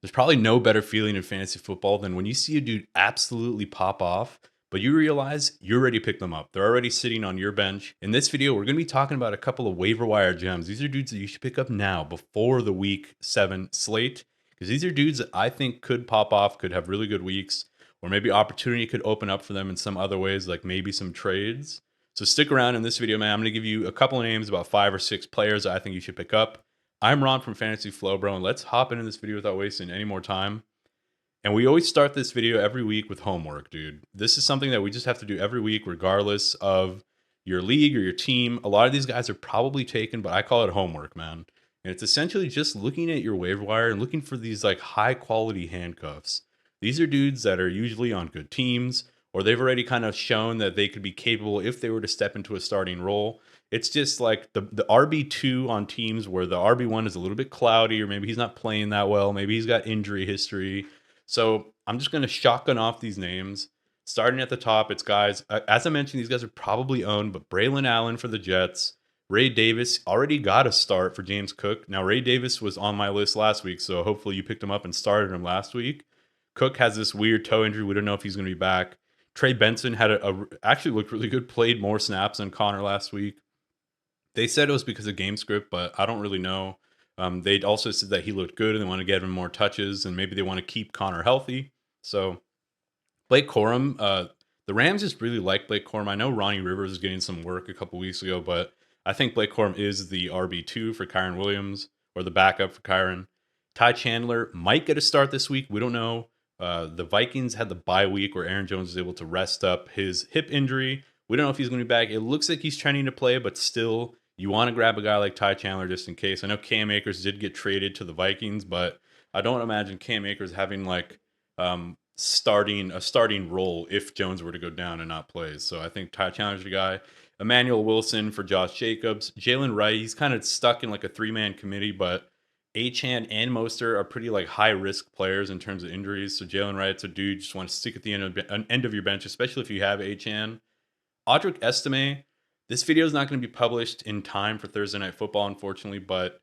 There's probably no better feeling in fantasy football than when you see a dude absolutely pop off, but you realize you already picked them up. They're already sitting on your bench. In this video, we're going to be talking about a couple of waiver wire gems. These are dudes that you should pick up now before the week 7 slate, because these are dudes that I think could pop off, could have really good weeks, or maybe opportunity could open up for them in some other ways, like maybe some trades. So stick around in this video, man. I'm going to give you a couple of names, about 5 or 6 players that I think you should pick up. I'm Ron from Fantasy Flow, bro, and let's hop into this video without wasting any more time. And we always start this video every week with homework, dude. This is something that we just have to do every week, regardless of your league or your team. A lot of these guys are probably taken, but I call it homework, man. And it's essentially just looking at your waiver wire and looking for these like high quality handcuffs. These are dudes that are usually on good teams, or they've already kind of shown that they could be capable if they were to step into a starting role. It's just like the RB2 on teams where the RB1 is a little bit cloudy, or maybe he's not playing that well. Maybe he's got injury history. So I'm just going to shotgun off these names. Starting at the top, it's guys, as I mentioned, these guys are probably owned, but Braelon Allen for the Jets. Ray Davis already got a start for James Cook. Now, Ray Davis was on my list last week, so hopefully you picked him up and started him last week. Cook has this weird toe injury. We don't know if he's going to be back. Trey Benson had actually looked really good, played more snaps than Connor last week. They said it was because of game script, but I don't really know. They also said that he looked good and they want to get him more touches and maybe they want to keep Connor healthy. So Blake Corum, the Rams just really like Blake Corum. I know Ronnie Rivers is getting some work a couple weeks ago, but I think Blake Corum is the RB2 for Kyron Williams or the backup for Kyron. Ty Chandler might get a start this week. We don't know. The Vikings had the bye week where Aaron Jones was able to rest up his hip injury. We don't know if he's going to be back. It looks like he's trending to play, but still, you want to grab a guy like Ty Chandler just in case. I know Cam Akers did get traded to the Vikings, but I don't imagine Cam Akers having like starting a starting role if Jones were to go down and not play. So I think Ty Chandler's the guy. Emanuel Wilson for Josh Jacobs. Jalen Wright, he's kind of stuck in like a 3-man committee, but Achan and Moster are pretty like high risk players in terms of injuries. So Jalen Wright's a dude you just want to stick at the end of your bench, especially if you have Achan. Audric Estime, this video is not going to be published in time for Thursday Night Football, unfortunately, but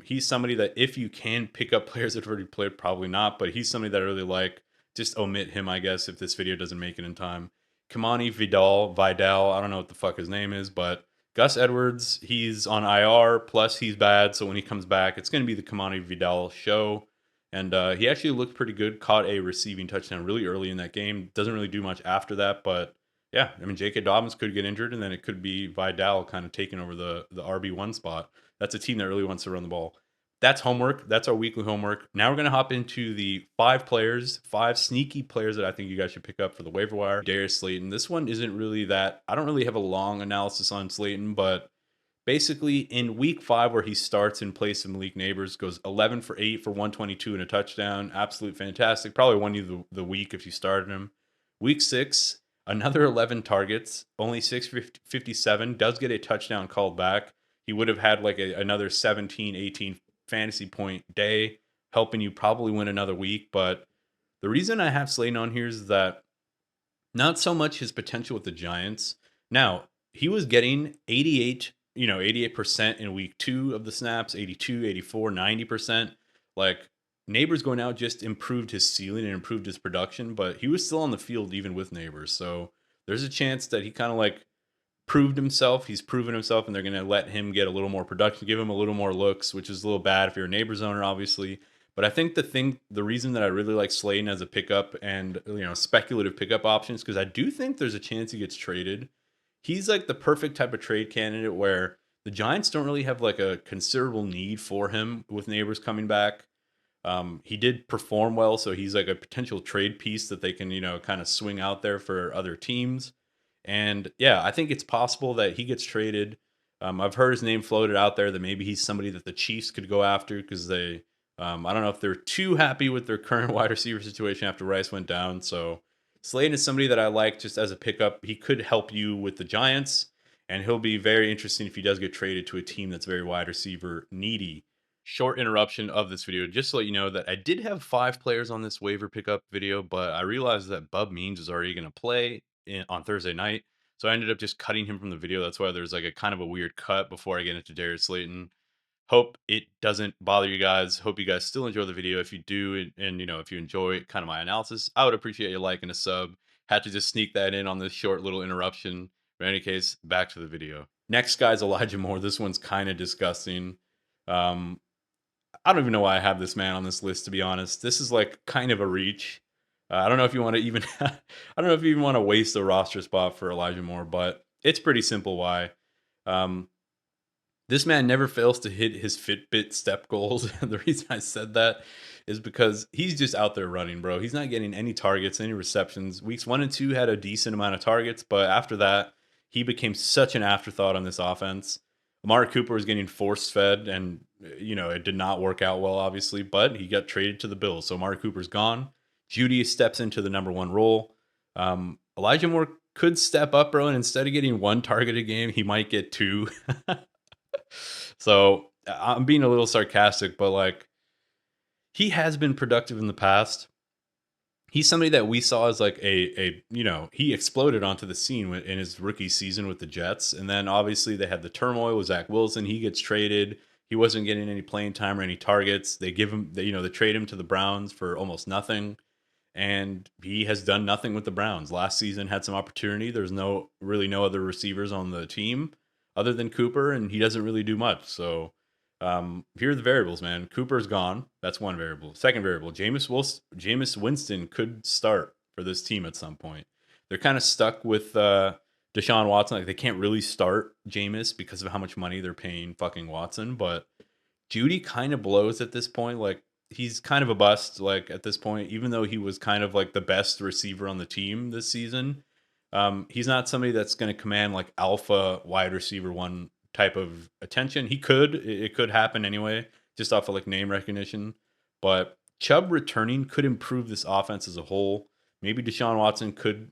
he's somebody that if you can pick up players that have already played, probably not, but he's somebody that I really like. Just omit him, I guess, if this video doesn't make it in time. Kimani, Vidal, I don't know what the fuck his name is, but Gus Edwards, he's on IR, plus he's bad, so when he comes back, it's going to be the Kimani Vidal show. And he actually looked pretty good, caught a receiving touchdown really early in that game. Doesn't really do much after that, but yeah, I mean, J.K. Dobbins could get injured, and then it could be Vidal kind of taking over the RB1 spot. That's a team that really wants to run the ball. That's homework. That's our weekly homework. Now we're going to hop into the 5 sneaky players that I think you guys should pick up for the waiver wire. Darius Slayton. This one isn't really that. I don't really have a long analysis on Slayton, but basically in week 5 where he starts in place of Malik Neighbors, goes 11 for 8 for 122 and a touchdown. Absolute fantastic. Probably won you the week if you started him. Week 6, another 11 targets, only 657, does get a touchdown called back. He would have had like another 17, 18 fantasy point day, helping you probably win another week. But the reason I have Slayton on here is that not so much his potential with the Giants. Now, he was getting 88% in week 2 of the snaps, 82, 84, 90%. Like, Neighbors going out just improved his ceiling and improved his production, but he was still on the field even with Neighbors. So there's a chance that he kind of like proved himself. He's proven himself, and they're going to let him get a little more production, give him a little more looks, which is a little bad if you're a Neighbors owner, obviously. But I think the reason that I really like Slayton as a pickup and speculative pickup options, because I do think there's a chance he gets traded. He's like the perfect type of trade candidate where the Giants don't really have like a considerable need for him with Neighbors coming back. He did perform well, so he's like a potential trade piece that they can, kind of swing out there for other teams. And yeah, I think it's possible that he gets traded. I've heard his name floated out there that maybe he's somebody that the Chiefs could go after because I don't know if they're too happy with their current wide receiver situation after Rice went down. So Slayton is somebody that I like just as a pickup. He could help you with the Giants, and he'll be very interesting if he does get traded to a team that's very wide receiver needy. Short interruption of this video, just to let you know that I did have 5 players on this waiver pickup video, but I realized that Bub Means is already going to play on Thursday night. So I ended up just cutting him from the video. That's why there's like a kind of a weird cut before I get into Darius Slayton. Hope it doesn't bother you guys. Hope you guys still enjoy the video. If you do, and if you enjoy kind of my analysis, I would appreciate a like and a sub. Had to just sneak that in on this short little interruption. But in any case, back to the video. Next guy's Elijah Moore. This one's kind of disgusting. Um, I don't even know why I have this man on this list, to be honest. This is like kind of a reach. I don't know if you want to even, I don't know if you even want to waste a roster spot for Elijah Moore, but it's pretty simple why. Um, this man never fails to hit his Fitbit step goals. And the reason I said that is because he's just out there running, bro. He's not getting any targets, any receptions. Weeks 1 and 2 had a decent amount of targets, but after that, he became such an afterthought on this offense. Amari Cooper was getting force fed, and it did not work out well, obviously, but he got traded to the Bills. So Amari Cooper's gone. Judy steps into the #1 role. Elijah Moore could step up, bro, and instead of getting 1 target a game, he might get 2. So I'm being a little sarcastic, but like, he has been productive in the past. He's somebody that we saw as like he exploded onto the scene in his rookie season with the Jets. And then obviously they had the turmoil with Zach Wilson. He gets traded. He wasn't getting any playing time or any targets. They give him, they trade him to the Browns for almost nothing. And he has done nothing with the Browns. Last season had some opportunity. There's really no other receivers on the team other than Cooper, and he doesn't really do much. So here are the variables, man. Cooper's gone. That's one variable. Second variable, Jameis Winston could start for this team at some point. They're kind of stuck with Deshaun Watson. Like, they can't really start Jameis because of how much money they're paying fucking Watson. But Judy kind of blows at this point. Like, he's kind of a bust, like, at this point, even though he was kind of like the best receiver on the team this season. He's not somebody that's going to command like alpha wide receiver 1 type of attention. It could happen anyway, just off of like name recognition. But Chubb returning could improve this offense as a whole. Maybe Deshaun Watson could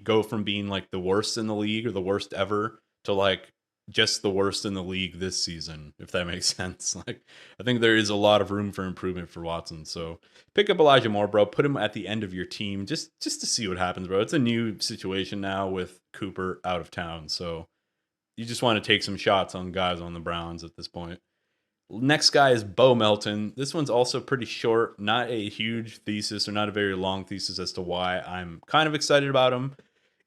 go from being like the worst in the league or the worst ever to like just the worst in the league this season, if that makes sense. Like, I think there is a lot of room for improvement for Watson. So pick up Elijah Moore, bro. Put him at the end of your team just to see what happens, bro. It's a new situation now with Cooper out of town. So you just want to take some shots on guys on the Browns at this point. Next guy is Bo Melton. This one's also pretty short, not a huge thesis or not a very long thesis as to why I'm kind of excited about him.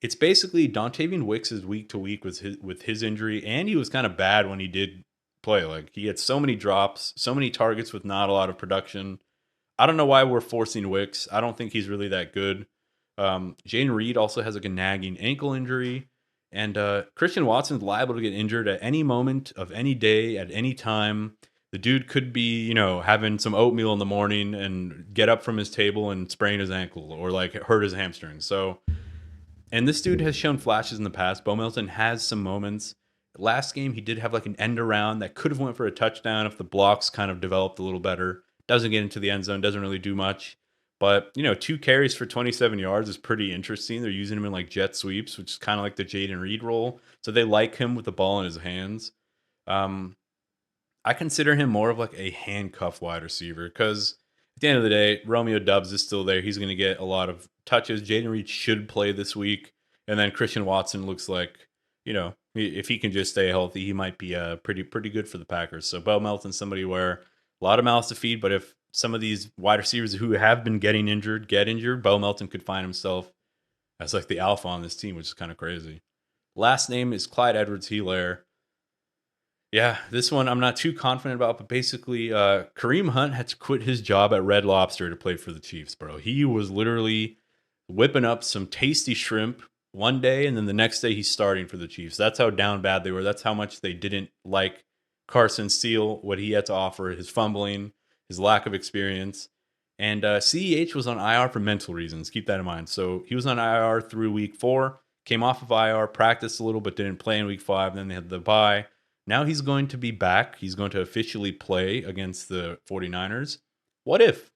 It's basically Dontavian Wicks is week to week with his injury, and he was kind of bad when he did play. Like, he had so many drops, so many targets with not a lot of production. I don't know why we're forcing Wicks. I don't think he's really that good. Jayden Reed also has like a nagging ankle injury. And Christian Watson's liable to get injured at any moment of any day, at any time. The dude could be, having some oatmeal in the morning and get up from his table and sprain his ankle or like hurt his hamstring. So, and this dude has shown flashes in the past. Bo Melton has some moments. Last game, he did have like an end around that could have went for a touchdown if the blocks kind of developed a little better. Doesn't get into the end zone, doesn't really do much. But, 2 carries for 27 yards is pretty interesting. They're using him in like jet sweeps, which is kind of like the Jayden Reed role. So they like him with the ball in his hands. I consider him more of like a handcuff wide receiver because at the end of the day, Romeo Doubs is still there. He's going to get a lot of touches. Jayden Reed should play this week. And then Christian Watson looks like, if he can just stay healthy, he might be pretty good for the Packers. So Bo Melton's somebody where a lot of mouths to feed, but if some of these wide receivers who have been getting injured get injured, Bo Melton could find himself as like the alpha on this team, which is kind of crazy. Last name is Clyde Edwards-Helaire. Yeah, this one I'm not too confident about, but basically Kareem Hunt had to quit his job at Red Lobster to play for the Chiefs, bro. He was literally whipping up some tasty shrimp one day, and then the next day he's starting for the Chiefs. That's how down bad they were. That's how much they didn't like Carson Steele, what he had to offer, his fumbling, his lack of experience. And CEH was on IR for mental reasons. Keep that in mind. So he was on IR through week 4, came off of IR, practiced a little, but didn't play in week 5. Then they had the bye. Now he's going to be back. He's going to officially play against the 49ers. What if?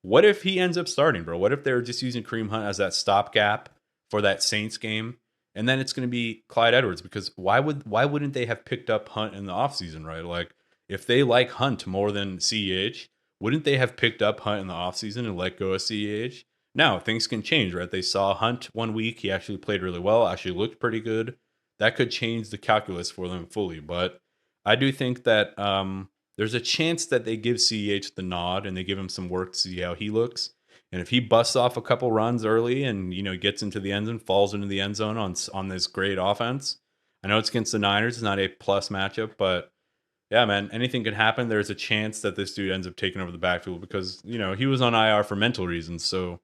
What if he ends up starting, bro? What if they're just using Kareem Hunt as that stopgap for that Saints game? And then it's going to be Clyde Edwards, because why wouldn't they have picked up Hunt in the offseason, right? Like, if they like Hunt more than CEH, wouldn't they have picked up Hunt in the offseason and let go of CEH? Now, things can change, right? They saw Hunt one week. He actually played really well, actually looked pretty good. That could change the calculus for them fully. But I do think that there's a chance that they give CEH the nod and they give him some work to see how he looks. And if he busts off a couple runs early and, gets into the end zone, falls into the end zone on this great offense, I know it's against the Niners. It's not a plus matchup, but yeah, man, anything can happen. There's a chance that this dude ends up taking over the backfield because, he was on IR for mental reasons. So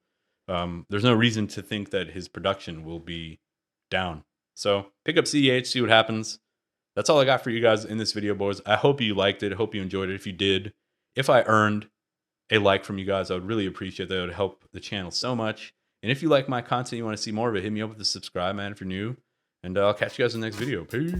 there's no reason to think that his production will be down. So pick up CEH, see what happens. That's all I got for you guys in this video, boys. I hope you liked it. I hope you enjoyed it. If you did, if I earned a like from you guys, I would really appreciate that. It would help the channel so much. And if you like my content, you want to see more of it, hit me up with the subscribe, man, if you're new. And I'll catch you guys in the next video. Peace.